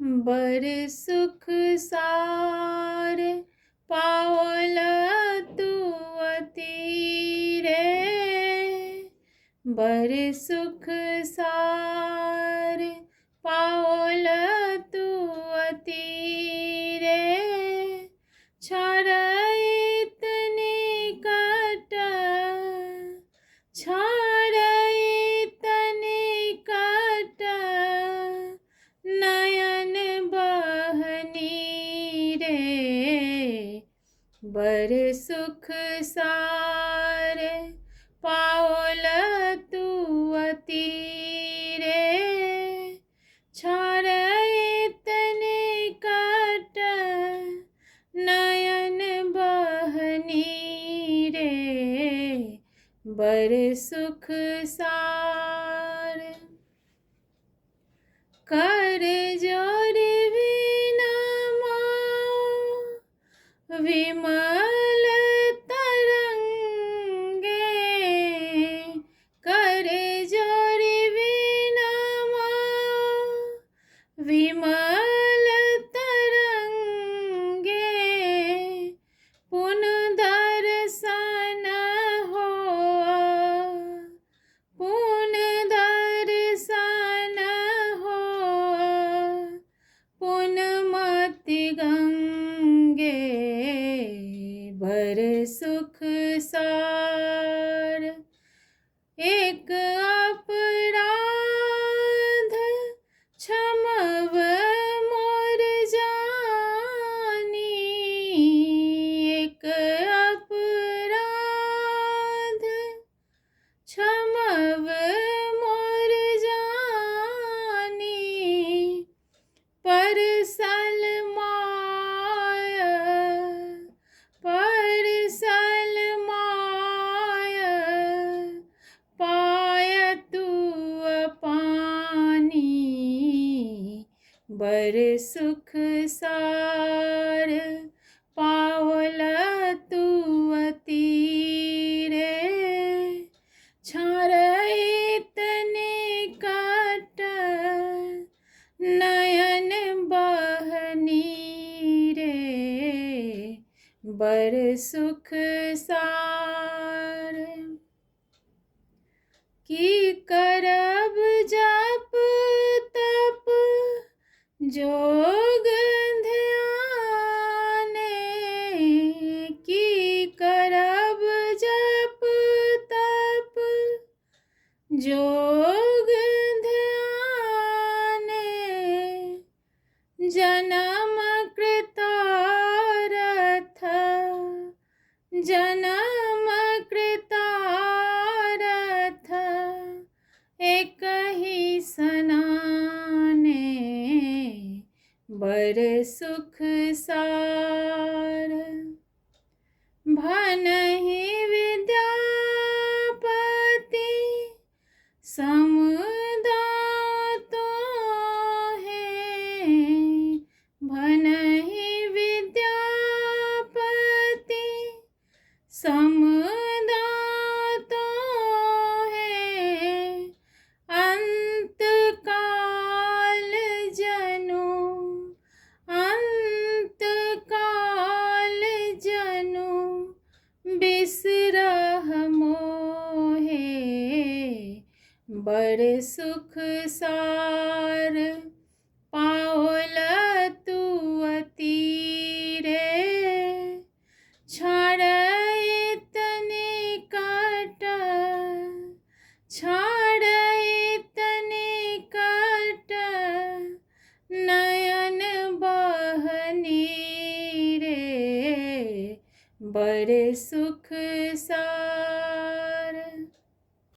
बर सुख सार पावल तू अतीरे, बर सुख सार पावल तू अतीरे, छाड़ इतनी कट छाड़ इतनी कट नयन बहनी रे, बर सुख सार पावल तू अतीरे, छाड़ इतनी कट नयन बहनी रे, बर सुख सार। कर जोर विनमाओ विमल तरंगे, कर जोर विनमाओ विमल तरंगे, पुन दर्शन हो पुन दर्शन हो पुन मति गंगे, भर सुख सार। एक अपराध क्षमव मोर जानी, एक अपराध क्षमव मोर जानी, परसल माय पाय तू पानी, बर सुख सार पावल तू अतीरे, छाड़ इतने कट नयन बहनी रे, बर सुख सार। की करब जप तप जोग ध्याने, की करब जप तप जोग ध्याने, जन्म कृतारथ जन्म कृतारथ एक ही सनाने, बर सुख सार। भनहि विद्यापति समुदातो है, भनहि विद्यापति समुदातो है, अंत काल जनु बिसरह मोहे, बर सुख सार पावल तू अतीरे, छाड़ इतने कट छाड़ इतने कट नयन बहनी रे, बर सुख सार।